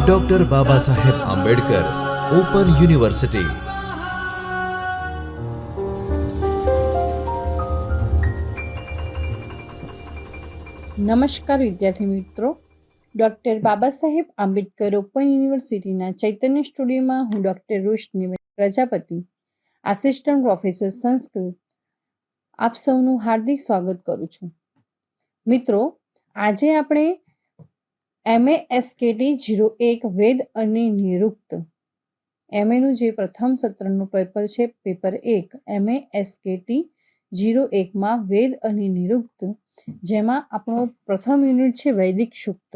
Doctor Baba Saheb Ambedkar open university. નમસ્કાર વિદ્યાર્થી મિત્રો, ડૉક્ટર બાબા સાહેબ આંબેડકર ઓપન યુનિવર્સિટીના ચૈતન્ય સ્ટુડિયોમાં હું ડૉક્ટર રોશની પ્રજાપતિ, આસિસ્ટન્ટ પ્રોફેસર સંસ્કૃત, આપ સૌનું હાર્દિક સ્વાગત કરું છું. મિત્રો, આજે આપણે MASKT 01 વેદ અને નિરુક્ત એમએનું જે પ્રથમ સત્રનું પેપર છે, પેપર 1 MASKT 01માં વેદ અને નિરુક્ત, જેમાં આપણો પ્રથમ યુનિટ છે વૈદિક સૂક્ત.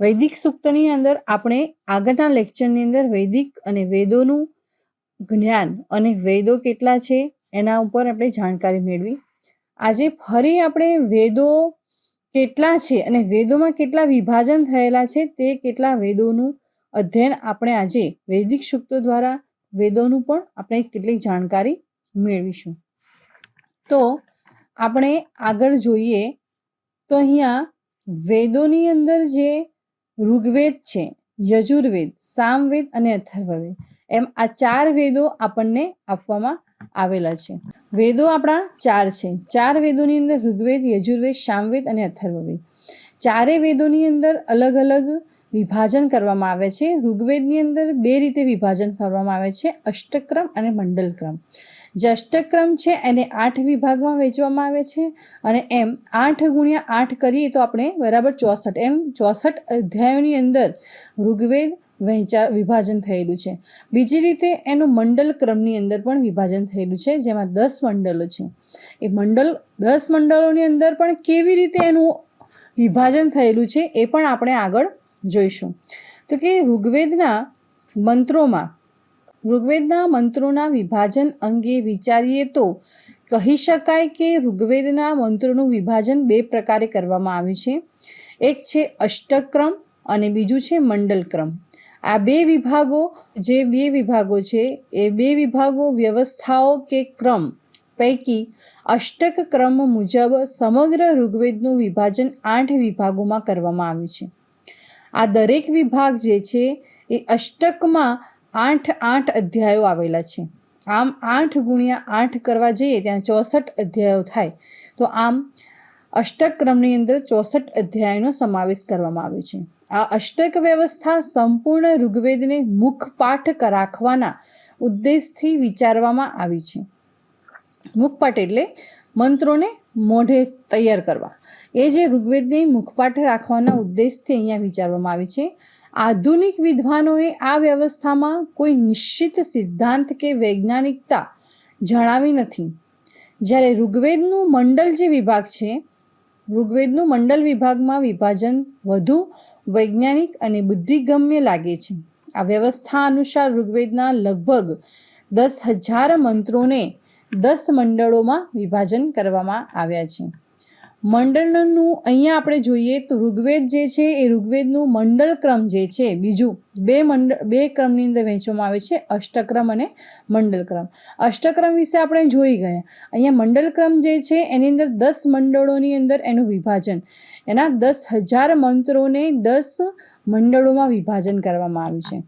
વૈદિક સૂક્તની અંદર આપણે આગળના લેક્ચરની અંદર વૈદિક અને વેદોનું જ્ઞાન અને વેદો કેટલા છે એના ઉપર આપણે જાણકારી મેળવી. આજે ફરી આપણે વેદો કેટલા છે અને વેદોમાં કેટલા વિભાજન થયેલા છે તે કેટલા વેદોનું અધ્યયન આપણે આજે વૈદિક સૂક્તો દ્વારા વેદોનું પણ આપણે કેટલીક જાણકારી મેળવીશું. તો આપણે આગળ જોઈએ તો અહીંયા વેદોની અંદર જે ઋગ્વેદ છે, યજુર્વેદ, સામવેદ અને અથર્વવેદ એમ આ 4 વેદો આપણને આપવામાં આવેલા છે. વેદો આપણા 4 છે. 4 વેદોની અંદર ઋગ્વેદ, યજુર્વેદ, સામવેદ અને અથર્વવેદ. ચારે વેદોની અંદર અલગ અલગ વિભાજન કરવામાં આવે છે. ઋગ્વેદની અંદર 2 રીતે વિભાજન કરવામાં આવે છે, અષ્ટક્રમ અને મંડલક્રમ. જે અષ્ટક્રમ છે એને 8 વિભાગમાં વહેંચવામાં આવે છે અને એમ 8 × 8 કરીએ તો આપણે બરાબર 64, એમ 64 અધ્યાયોની અંદર ઋગ્વેદ વિભાજન થયેલું છે. બીજી રીતે એનું મંડલ ક્રમની અંદર પણ વિભાજન થયેલું છે, જેમાં 10 મંડળો છે. એ 10 મંડળોની અંદર પણ કેવી રીતે એનું વિભાજન થયેલું છે એ પણ આપણે આગળ જોઈશું. તો કે ઋગ્વેદના મંત્રોના વિભાજન અંગે વિચારીએ તો કહી શકાય કે ઋગ્વેદના મંત્રોનું વિભાજન 2 પ્રકારે કરવામાં આવ્યું છે. એક છે અષ્ટક્રમ અને બીજું છે મંડલક્રમ. આ 2 વિભાગો છે એ 2 વિભાગો વ્યવસ્થાઓ કે ક્રમ પૈકી અષ્ટક ક્રમ મુજબ સમગ્ર ઋગ્વેદનું વિભાજન 8 વિભાગોમાં કરવામાં આવ્યું છે. આ દરેક વિભાગ જે છે એ અષ્ટકમાં 8 અધ્યાયો આવેલા છે. આમ 8 × 8 કરવા જઈએ ત્યાં 64 અધ્યાયો થાય. તો આમ અષ્ટક ક્રમની અંદર 64 અધ્યાયનો સમાવેશ કરવામાં આવ્યો છે. આ અષ્ટક વ્યવસ્થા સંપૂર્ણ ઋગ્વેદને મુખપાઠ રાખવાના ઉદ્દેશથી વિચારવામાં આવી છે. મુખપાઠ એટલે મંત્રોને મોઢે તૈયાર કરવા. એ જે ઋગ્વેદને મુખપાઠ રાખવાના ઉદ્દેશથી અહીંયા વિચારવામાં આવી છે. આધુનિક વિદ્વાનોએ આ વ્યવસ્થામાં કોઈ નિશ્ચિત સિદ્ધાંત કે વૈજ્ઞાનિકતા જણાવી નથી. જ્યારે ઋગ્વેદનું મંડલ જે વિભાગ છે, ઋગ્વેદનું મંડલ વિભાગમાં વિભાજન વધુ વૈજ્ઞાનિક અને બુદ્ધિગમ્ય લાગે છે. આ વ્યવસ્થા અનુસાર ઋગ્વેદના લગભગ 10,000 મંત્રોને 10 મંડળોમાં વિભાજન કરવામાં આવ્યા છે. મંડળનું અહીંયા આપણે જોઈએ તો ઋગ્વેદ જે છે એ ઋગ્વેદનું મંડળ ક્રમ જે છે બીજું 2 ક્રમની અંદર વહેંચવામાં આવે છે, અષ્ટક્રમ અને મંડળ ક્રમ. અષ્ટક્રમ વિશે આપણે જોઈ ગયા. અહીંયા મંડળ ક્રમ જે છે એની અંદર 10 મંડળોની અંદર એનું વિભાજન, એના 10,000 મંત્રોને 10 મંડળોમાં વિભાજન કરવામાં આવ્યું છે.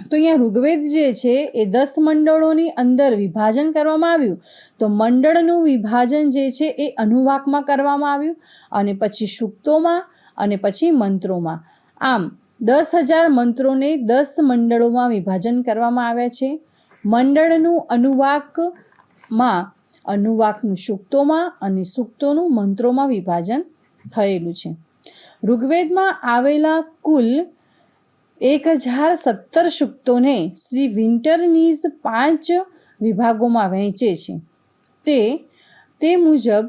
તો અહીંયા ઋગ્વેદ જે છે એ 10 મંડળોની અંદર વિભાજન કરવામાં આવ્યું. તો મંડળનું વિભાજન જે છે એ અનુવાકમાં કરવામાં આવ્યું અને પછી સૂક્તોમાં અને પછી મંત્રોમાં. આમ 10,000 મંત્રોને 10 મંડળોમાં વિભાજન કરવામાં આવ્યા છે. મંડળનું અનુવાકનું સૂક્તોમાં અને સૂક્તોનું મંત્રોમાં વિભાજન થયેલું છે. ઋગ્વેદમાં આવેલા કુલ 1017 સૂક્તોને શ્રી વિન્ટરનીઝ 5 વિભાગોમાં વહેંચે છે. તે મુજબ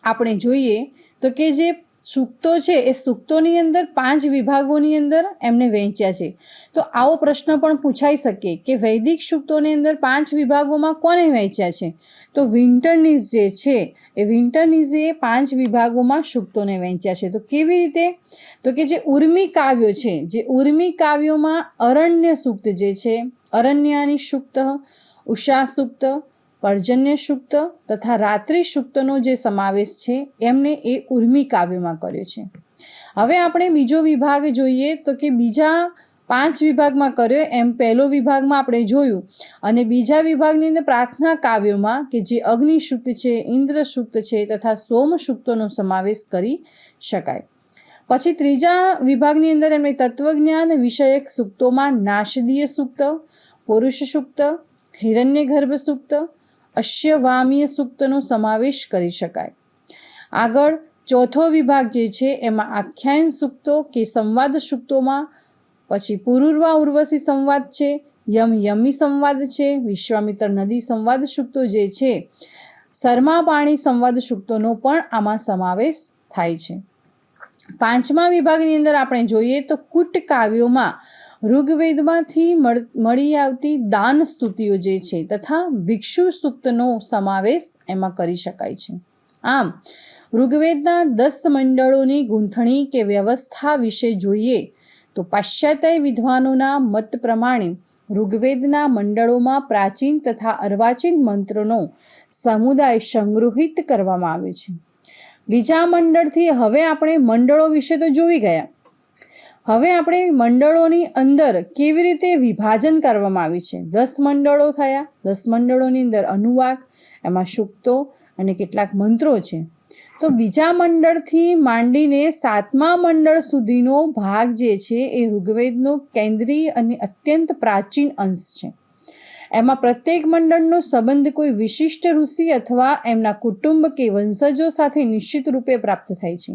આપણે જોઈએ તો કે જે સૂક્તો છે એ સૂક્તોની અંદર 5 વિભાગોની અંદર એમને વહેંચ્યા છે. તો આવો પ્રશ્ન પણ પૂછાઈ શકે કે વૈદિક સૂક્તોની અંદર 5 વિભાગોમાં કોને વહેંચ્યા છે? તો વિન્ટરનીઝ જે છે એ વિન્ટરનીઝે 5 વિભાગોમાં સૂક્તોને વહેંચ્યા છે. તો કેવી રીતે? તો કે જે ઉર્મી કાવ્યો છે, જે ઉર્મી કાવ્યોમાં અરણ્ય સૂક્ત જે છે, અરણ્યાની સૂક્ત, ઉષા સૂક્ત, પર્જન્ય સૂક્ત તથા રાત્રિ સૂક્તનો જે સમાવેશ છે એમને એ ઉર્મી કાવ્યમાં કર્યો છે. હવે આપણે બીજો વિભાગ જોઈએ તો કે બીજા 5 વિભાગમાં કર્યો એમ પહેલો વિભાગમાં આપણે જોયું, અને બીજા વિભાગની અંદર પ્રાર્થના કાવ્યોમાં કે જે અગ્નિ સૂક્ત છે, ઇન્દ્ર સૂક્ત છે તથા સોમ સૂક્તોનો સમાવેશ કરી શકાય. પછી ત્રીજા વિભાગની અંદર એમણે તત્વજ્ઞાન વિષયક સૂક્તોમાં નાશદીય સૂક્ત, પુરુષ સૂક્ત, હિરણ્યગર્ભ સૂક્ત, અશ્યવામીય સૂક્તનો સમાવેશ કરી શકાય. આગળ ચોથો વિભાગ જે છે એમાં આખ્યાન સૂક્તો કે સંવાદ સૂક્તોમાં, પછી પુરુર્વા ઉર્વશી સંવાદ છે, યમી સંવાદ છે, વિશ્વામિત્ર નદી સંવાદ સૂક્તો જે છે, શર્મા પાણી સંવાદ સૂક્તોનો પણ આમાં સમાવેશ થાય છે. પાંચમા વિભાગની અંદર આપણે જોઈએ તો કૂટ કાવ્યોમાં ઋગ્વેદમાંથી મળી આવતી દાન સ્તુતિઓ જે છે તથા ભિક્ષુ સૂક્તનો સમાવેશ એમાં કરી શકાય છે. આમ ઋગ્વેદના 10 મંડળોની ગૂંથણી કે વ્યવસ્થા વિશે જોઈએ તો પાશ્ચાત્ય વિદ્વાનોના મત પ્રમાણે ઋગ્વેદના મંડળોમાં પ્રાચીન તથા અર્વાચીન મંત્રોનો સમુદાય સંગૃહિત કરવામાં આવ્યો છે. બીજા મંડળથી હવે આપણે મંડળો વિશે તો જોઈ ગયા. હવે આપણે મંડળોની અંદર કેવી રીતે વિભાજન કરવામાં આવ્યું છે. 10 મંડળો થયા. 10 મંડળોની અંદર અનુવાક, એમાં સૂક્તો અને કેટલાક મંત્રો છે. તો બીજા મંડળથી માંડીને 7મા મંડળ સુધીનો ભાગ જે છે એ ઋગ્વેદનો કેન્દ્રીય અને અત્યંત પ્રાચીન અંશ છે. એમાં પ્રત્યેક મંડળનો સંબંધ કોઈ વિશિષ્ટ ઋષિ અથવા એમના કુટુંબ કે વંશજો સાથે નિશ્ચિત રૂપે પ્રાપ્ત થાય છે.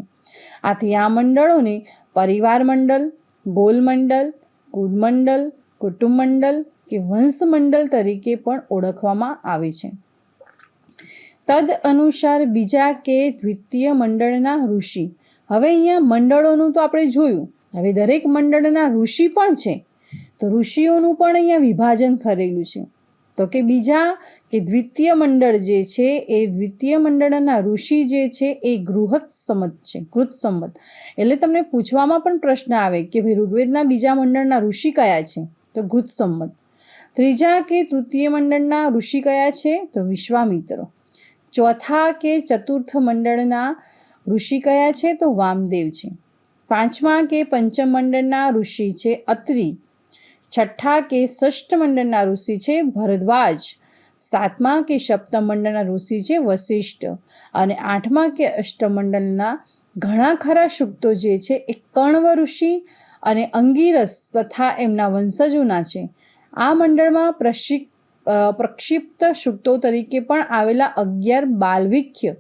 આથી આ મંડળોને પરિવાર મંડળ, ગોલ મંડળ, કુળ મંડળ, કુટુંબ મંડળ કે વંશ મંડળ તરીકે પણ ઓળખવામાં આવે છે. તદ અનુસાર બીજા કે દ્વિતીય મંડળના ઋષિ. હવે અહીંયા મંડળોનું તો આપણે જોયું, હવે દરેક મંડળના ઋષિ પણ છે, તો ઋષિઓનું પણ અહીંયા વિભાજન કરેલું છે. તો કે બીજા કે દ્વિતીય મંડળ જે છે એ દ્વિતીય મંડળના ઋષિ જે છે એ ગૃહત સંમત છે. કૃત સંમત એટલે તમને પૂછવામાં પણ પ્રશ્ન આવે કે ભાઈ ઋગ્વેદના બીજા મંડળના ઋષિ કયા છે, તો કૃત સંમત. ત્રીજા કે તૃતીય મંડળના ઋષિ કયા છે, તો વિશ્વામિત્ર. ચોથા કે ચતુર્થ મંડળના ઋષિ કયા છે, તો વામદેવ છે. પાંચમા કે પંચમ મંડળના ઋષિ છે અત્રિ. છઠ્ઠા કે ષષ્ઠ મંડળના ઋષિ છે ભરદ્વાજ. સાતમા કે સપ્તમ મંડળના ઋષિ છે વશિષ્ઠ. અને આઠમા કે અષ્ટમ મંડળના ઘણા ખરા સૂક્તો જે છે એ કર્ણવ ઋષિ અને અંગીરસ તથા એમના વંશજોના છે. આ મંડળમાં પ્રક્ષિપ્ત સૂક્તો તરીકે પણ આવેલા 11 બાલવિખ્ય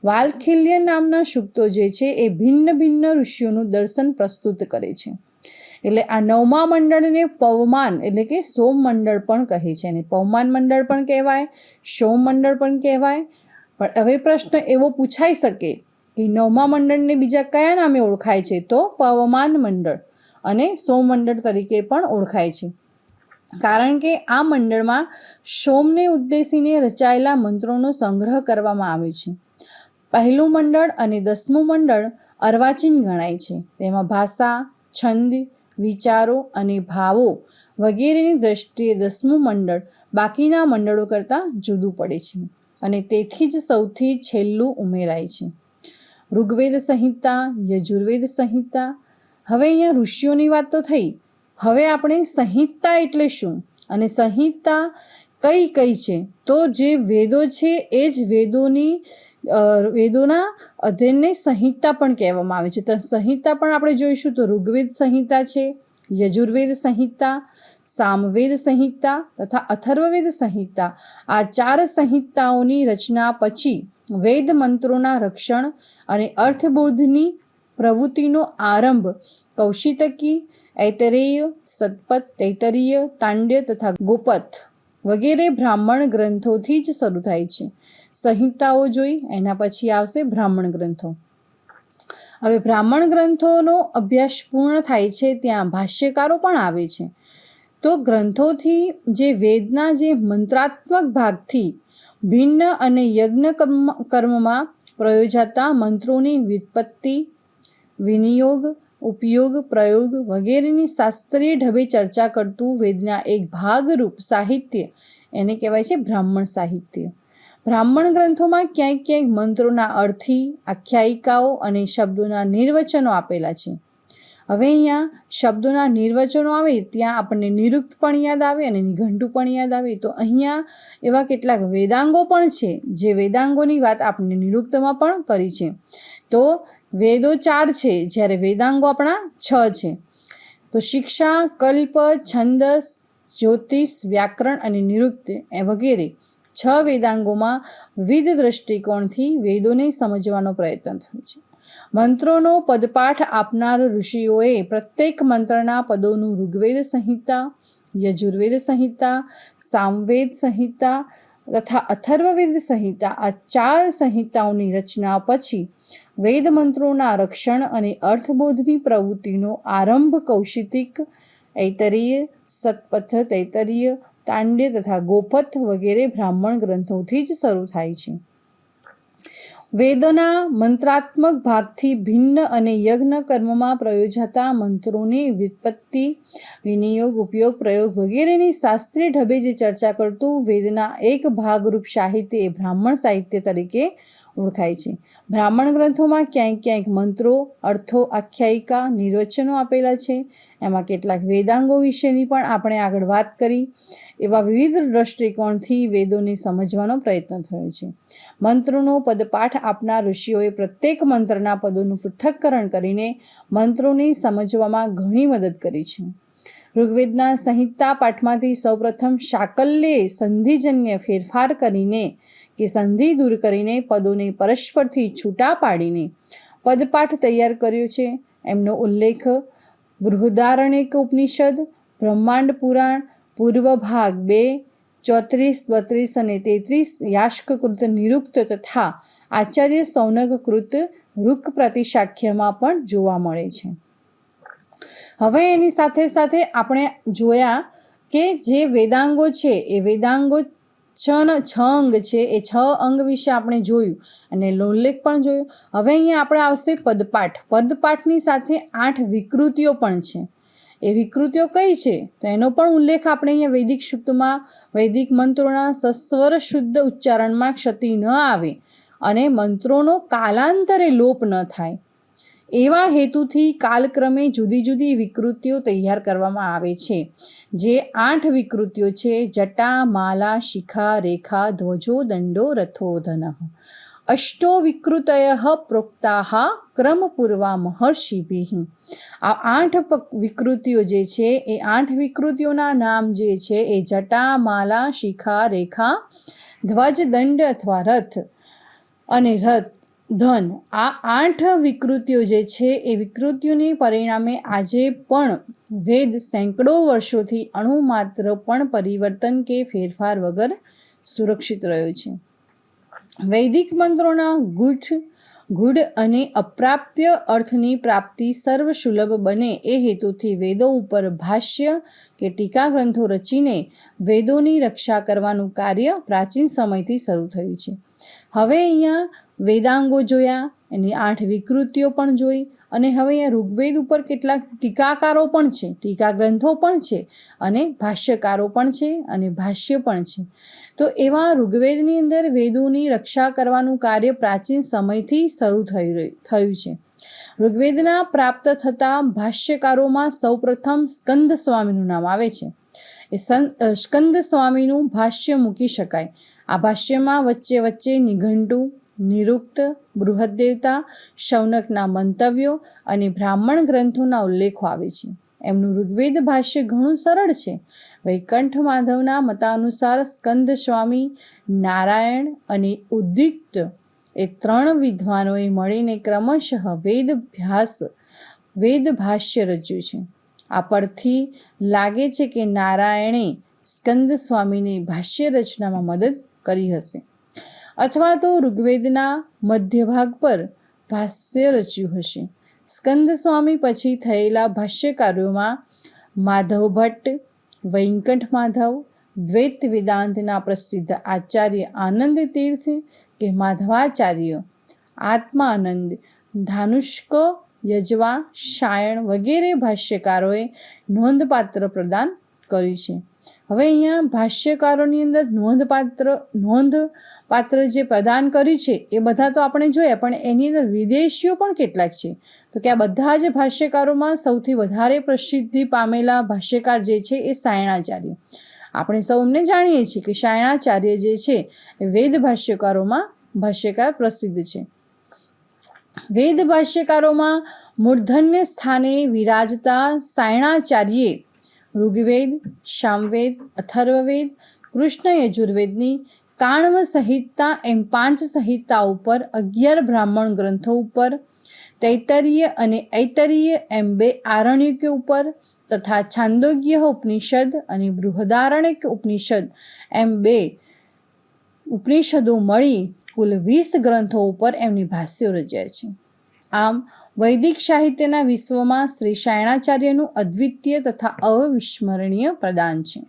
વાલખિલ્ય નામના સૂક્તો જે છે એ ભિન્ન ભિન્ન ઋષિઓનું દર્શન પ્રસ્તુત કરે છે. એટલે આ 9મા મંડળને પવમાન એટલે કે સોમ મંડળ પણ કહે છે, અને પવમાન મંડળ પણ કહેવાય, સોમ મંડળ પણ કહેવાય. પણ હવે પ્રશ્ન એવો પૂછાઈ શકે કે 9મા મંડળને બીજા કયા નામે ઓળખાય છે, તો પવમાન મંડળ અને સોમ મંડળ તરીકે પણ ઓળખાય છે. કારણ કે આ મંડળમાં સોમને ઉદ્દેશીને રચાયેલા મંત્રોનો સંગ્રહ કરવામાં આવ્યો છે. પહેલું મંડળ અને 10મું મંડળ અર્વાચીન ગણાય છે. તેમાં ભાષા, છંદ, વિચારો અને ભાવો વગેરેની દ્રષ્ટિએ 10મું મંડળ બાકીના મંડળો કરતાં જુદું પડે છે અને તેથી જ સૌથી છેલ્લું ઉમેરાય છે. ઋગ્વેદ સંહિતા, યજુર્વેદ સંહિતા. હવે અહીંયા ઋષિઓની વાત તો થઈ. હવે આપણે સંહિતા એટલે શું અને સંહિતા કઈ કઈ છે, તો જે વેદો છે એ જ વેદોના અધ્યયનને સંહિતા પણ કહેવામાં આવે છે. તો સંહિતા પણ આપણે જોઈશું તો ઋગ્વેદ સંહિતા છે, યજુર્વેદ સંહિતા, સામવેદ સંહિતા તથા અથર્વવેદ સંહિતા. આ 4 સંહિતાઓની રચના પછી વેદ મંત્રોના રક્ષણ અને અર્થબોધની પ્રવૃત્તિનો આરંભ કૌશિતકી, ઐતરેય, સતપથ, તૈતરીય, તાંડ્ય તથા ગોપથ વગેરે બ્રાહ્મણ ગ્રંથોથી જ શરૂ થાય છે. સંહિતાઓ જોઈ, એના પછી આવશે બ્રાહ્મણ ગ્રંથો. હવે બ્રાહ્મણ ગ્રંથોનો અભ્યાસ પૂર્ણ થાય છે ત્યાં ભાષ્યકારો પણ આવે છે. તો ગ્રંથોથી જે વેદના જે મંત્રાત્મક ભાગથી ભિન્ન અને યજ્ઞ કર્મમાં પ્રયોજાતા મંત્રોની વ્યુત્પત્તિ, વિનિયોગ, ઉપયોગ, પ્રયોગ વગેરેની શાસ્ત્રીય ઢબે ચર્ચા કરતું વેદના એક ભાગરૂપ સાહિત્ય એને કહેવાય છે બ્રાહ્મણ સાહિત્ય. બ્રાહ્મણ ગ્રંથોમાં ક્યાંક ક્યાંક મંત્રોના અર્થી, આખ્યાયિકાઓ અને શબ્દોના નિર્વચનો આપેલા છે. હવે અહીંયા શબ્દોના નિર્વચનો આવે ત્યાં આપણને નિરુક્ત પણ યાદ આવે અને નિઘંટુ પણ યાદ આવે. તો અહીંયા એવા કેટલાક વેદાંગો પણ છે, જે વેદાંગોની વાત આપણે નિરુક્તમાં પણ કરી છે. તો વેદો 4 છે, જ્યારે વેદાંગો આપણા 6 છે. તો શિક્ષા, કલ્પ, છંદસ, જ્યોતિષ, વ્યાકરણ અને નિરુક્ત વગેરે 6 વેદાંગોમાં વિવિધ દ્રષ્ટિકોણથી વેદોને સમજવાનો પ્રયત્ન થયો છે. મંત્રોનો પદપાઠ આપનાર ઋષિઓએ પ્રત્યેક મંત્રના પદોનું ઋગ્વેદ સંહિતા, યજુર્વેદ સંહિતા, સામવેદ સંહિતા તથા અથર્વવેદ સંહિતા આ 4 સંહિતાઓની રચના પછી વેદ મંત્રોના રક્ષણ અને અર્થબોધની પ્રવૃત્તિનો આરંભ કૌશિતિક, ઐતરીય, સતપથ, તૈતરીય, તાંડ્ય તથા ગોપથ વગેરે બ્રાહ્મણ ગ્રંથોથી જ શરૂ થાય છે. વેદના મંત્રાત્મક ભાગથી ભિન્ન અને યજ્ઞ કર્મમાં પ્રયોજાતા મંત્રોની વ્યુત્પત્તિ, વિનિયોગ, ઉપયોગ, પ્રયોગ વગેરેની શાસ્ત્રીય ઢબે જે ચર્ચા કરતું વેદના એક ભાગરૂપ સાહિત્ય એ બ્રાહ્મણ સાહિત્ય તરીકે ઓળખાય છે. બ્રાહ્મણ ગ્રંથોમાં ક્યાંક ક્યાંક મંત્રો, અર્થો, આખ્યાયિકા, નિર્વચનો આપેલા છે. એમાં કેટલાક વેદાંગો વિશેની પણ આપણે આગળ વાત કરી. એવા વિવિધ દ્રષ્ટિકોણથી વેદોને સમજવાનો પ્રયત્ન થયો છે. મંત્રોનો પદપાઠ આપનાર ઋષિઓએ પ્રત્યેક મંત્રના પદોનું પૃથ્થકરણ કરીને મંત્રોને સમજવામાં ઘણી મદદ કરી છે. ઋગ્વેદના સંહિતા પાઠમાંથી સૌપ્રથમ શાકલ્યે સંધિજન્ય ફેરફાર કરીને કે સંધિ દૂર કરીને પદોને પરસ્પરથી છૂટા પાડીને પદપાઠ તૈયાર કર્યો છે. એમનો ઉલ્લેખ બૃહદારણ્યક ઉપનિષદ, બ્રહ્માંડ પુરાણ, પૂર્વ ભાગ 2, 34, 32 અને 33, યાસ્કકૃત નિરુક્ત તથા આચાર્ય સૌનકકૃત ઋક પ્રતિશાખ્યમાં પણ જોવા મળે છે. હવે એની સાથે સાથે આપણે જોયા કે જે વેદાંગો છે એ વેદાંગો 6 અંગ છે, એ 6 અંગ વિશે આપણે જોયું અને ઉલ્લેખ પણ જોયો. હવે અહીંયા આપણે આવશે પદપાઠ. પદપાઠની સાથે 8 વિકૃતિઓ પણ છે. એ વિકૃતિઓ કઈ છે તો એનો પણ ઉલ્લેખ આપણે અહીંયા વૈદિક સૂક્તમાં વૈદિક મંત્રોના સસ્વર શુદ્ધ ઉચ્ચારણમાં ક્ષતિ ન આવે અને મંત્રોનો કાલાંતરે લોપ ન થાય એવા હેતુથી કાલક્રમે જુદી જુદી વિકૃતિઓ તૈયાર કરવામાં આવે છે. જે 8 વિકૃતિઓ છે: જટા, માલા, શિખા, રેખા, ધ્વજો, દંડો, રથો, ધનઃ. અષ્ટો વિકૃતય પ્રોક્તા ક્રમપૂર્વા મહર્ષિભિઃ. આ 8 વિકૃતિઓ જે છે એ 8 વિકૃતિઓના નામ જે છે એ જટા, માલા, શિખા, રેખા, ધ્વજ, દંડ અથવા રથ અને ધન. આ 8 વિકૃતિઓ જે છે એ વિકૃતિઓને પરિણામે આજે પણ વેદ સેંકડો વર્ષોથી અણુમાત્ર પણ પરિવર્તન કે ફેરફાર વગર સુરક્ષિત રહ્યો છે. વૈદિક મંત્રોના ગૂઢ અને અપ્રાપ્ય અર્થની પ્રાપ્તિ સર્વસુલભ બને એ હેતુથી વેદો ઉપર ભાષ્ય કે ટીકા ગ્રંથો રચીને વેદોની રક્ષા કરવાનું કાર્ય પ્રાચીન સમયથી શરૂ થયું છે. હવે અહીંયા વેદાંગો જોયા, એની 8 વિકૃતિઓ પણ જોઈ અને હવે અહીંયા ઋગ્વેદ ઉપર કેટલાક ટીકાકારો પણ છે, ટીકા ગ્રંથો પણ છે અને ભાષ્યકારો પણ છે અને ભાષ્ય પણ છે. તો એવા ઋગ્વેદની અંદર વેદોની રક્ષા કરવાનું કાર્ય પ્રાચીન સમયથી શરૂ થયું છે. ઋગ્વેદના પ્રાપ્ત થતા ભાષ્યકારોમાં સૌપ્રથમ સ્કંદ સ્વામીનું નામ આવે છે. એ સ્કંદ સ્વામીનું ભાષ્ય મૂકી શકાય. આ ભાષ્યમાં વચ્ચે વચ્ચે નિઘંટુ, નિરુક્ત, બૃહદ્દેવતા, શૌનકના મંતવ્યો અને બ્રાહ્મણ ગ્રંથોના ઉલ્લેખો આવે છે. એમનું ઋગ્વેદ ભાષ્ય ઘણું સરળ છે. વૈકંઠ માધવના મતાનુસાર સ્કંદ સ્વામી, નારાયણ અને ઉદ્દિક્ત એ 3 વિદ્વાનોએ મળીને ક્રમશઃ વેદ ભાષ્ય રચ્યું છે. આ પરથી લાગે છે કે નારાયણે સ્કંદ સ્વામીને ભાષ્ય રચનામાં મદદ કરી હશે અથવા તો ઋગ્વેદના મધ્ય ભાગ પર ભાષ્ય રચ્યું હશે. સ્કંદ સ્વામી પછી થયેલા ભાષ્યકારોમાં માધવ ભટ્ટ, વૈકંઠ માધવ, દ્વૈત વેદાંતના પ્રસિદ્ધ આચાર્ય આનંદ તીર્થ કે માધવાચાર્ય, આત્માનંદ, ધાનુષ્ક, યજવા, સાયણ વગેરે ભાષ્યકારોએ નોંધપાત્ર પ્રદાન કર્યું છે. હવે અહીંયા ભાષ્યકારોની અંદર નોંધપાત્ર જે પ્રદાન કર્યું છે એ બધા તો આપણે જોયા, પણ એની અંદર વિદેશીઓ પણ કેટલાક છે. તો કે આ બધા જ ભાષ્યકારોમાં સૌથી વધારે પ્રસિદ્ધિ પામેલા ભાષ્યકાર જે છે એ સાયણાચાર્ય. આપણે સૌને જાણીએ છીએ કે સાયણાચાર્ય જે છે એ વેદ ભાષ્યકારોમાં ભાષ્યકાર પ્રસિદ્ધ છે. વેદ ભાષ્યકારોમાં મૂર્ધન્ય સ્થાને વિરાજતા સાયણાચાર્યે ઋગ્વેદ, સામવેદ, અથર્વવેદ, કૃષ્ણ યજુર્વેદની કાણવ સંહિતા એમ 5 સંહિતા ઉપર, 11 બ્રાહ્મણ ગ્રંથો ઉપર, તૈતરીય અને ઐતરીય એમ 2 આરણ્યકો ઉપર તથા છાંદોગ્ય ઉપનિષદ અને બૃહદારણ્યક ઉપનિષદ એમ 2 ઉપનિષદો મળી કુલ 20 ગ્રંથો ઉપર એમની ભાષ્યો રચ્યા છે. આમ વૈદિક સાહિત્યના વિશ્વમાં શ્રી સાયણાચાર્યનું અદ્વિતીય તથા અવિસ્મરણીય પ્રદાન છે.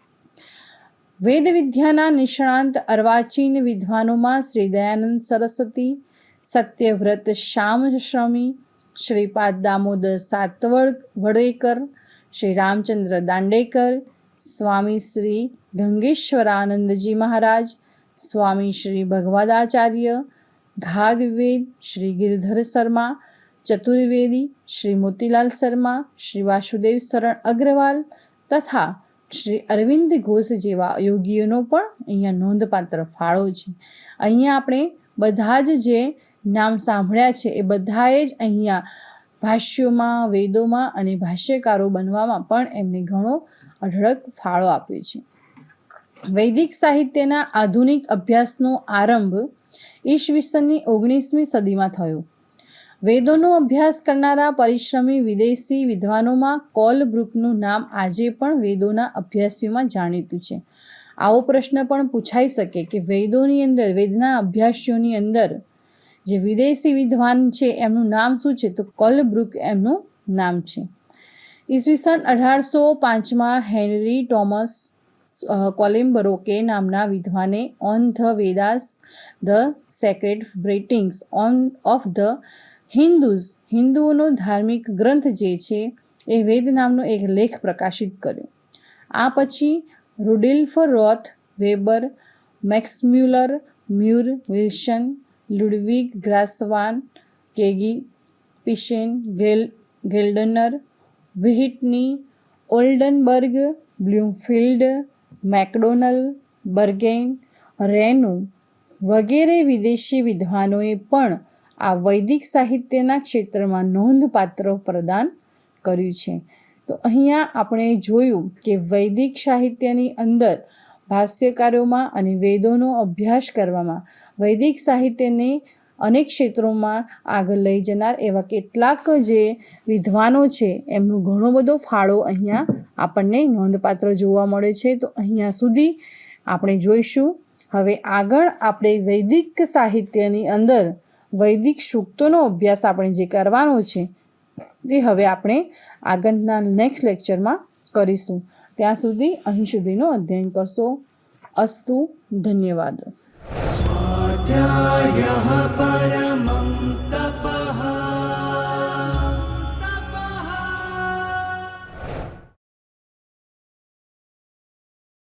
વેદ વિદ્યાના નિષ્ણાંત અર્વાચીન વિદ્વાનોમાં શ્રી દયાનંદ સરસ્વતી, સત્યવ્રત શ્યામશ્રમી, શ્રીપાદ દામોદર સાતવડેકર, શ્રી રામચંદ્ર દાંડેકર, સ્વામી શ્રી ગંગેશ્વરાનંદજી મહારાજ, સ્વામી શ્રી ભગવદાચાર્ય, ઘાગવેદ શ્રી ગિરધર શર્મા, ચતુર્વેદી શ્રી મોતીલાલ શર્મા, શ્રી વાસુદેવ શરણ અગ્રવાલ તથા શ્રી અરવિંદ ઘોષ જેવા યોગીઓનો પણ અહીંયા નોંધપાત્ર ફાળો છે. અહીંયા આપણે બધા જ જે નામ સાંભળ્યા છે એ બધાએ જ અહીંયા ભાષ્યોમાં, વેદોમાં અને ભાષ્યકારો બનવામાં પણ એમને ઘણો અઢળક ફાળો આપ્યો છે. વૈદિક સાહિત્યના આધુનિક અભ્યાસનો આરંભ ઈસવીસનની 19મી સદીમાં થયો. વેદોનો અભ્યાસ કરનારા પરિશ્રમી વિદેશી વિદ્વાનોમાં કોલબ્રુકનું નામ આજે પણ વેદોના અભ્યાસીઓમાં જાણીતું છે. આવો પ્રશ્ન પણ પૂછાઈ શકે કે વેદોની અંદર, વેદના અભ્યાસીઓની અંદર જે વિદેશી વિદ્વાન છે એમનું નામ શું છે? તો કોલબ્રુક એમનું નામ છે. ઈસવીસન 1805માં હેનરી ટોમસ કોલેમ્બરોકે નામના વિદ્વાને on the Vedas the sacred writings of the Hindus, હિન્દુઓનો ધાર્મિક ગ્રંથ જે છે એ વેદ નામનો એક લેખ પ્રકાશિત કર્યો. આ પછી રુડિલ્ફ Roth, weber, મેક્સમ્યુલર, મ્યુર, Wilson, Ludwig ગ્રાસવાન, કેગી, પિશેન, ગેલ્ડનર, વ્હિટની, ઓલ્ડનબર્ગ, બ્લૂમફિલ્ડ, મેકડોનલ, બર્ગેન, Renu વગેરે વિદેશી વિદ્વાનોએ પણ આ વૈદિક સાહિત્યના ક્ષેત્રમાં નોંધપાત્ર પ્રદાન કર્યું છે. તો અહીંયા આપણે જોયું કે વૈદિક સાહિત્યની અંદર ભાષ્યકારોમાં અને વેદોનો અભ્યાસ કરવામાં વૈદિક સાહિત્યને અનેક ક્ષેત્રોમાં આગળ લઈ જનાર એવા કેટલાક જે વિદ્વાનો છે એમનો ઘણો બધો ફાળો અહીંયા આપણને નોંધપાત્ર જોવા મળે છે. તો અહીંયા સુધી આપણે જોઈશું. હવે આગળ આપણે વૈદિક સાહિત્યની અંદર વૈદિક સૂક્તોનો અભ્યાસ આપણે જે કરવાનો છે તે હવે આપણે આગળના નેક્સ્ટ લેક્ચરમાં કરીશું. ત્યાં સુધી અહીં સુધીનો અધ્યયન કરશો. અસ્તુ. ધન્યવાદ. स्वाध्यायः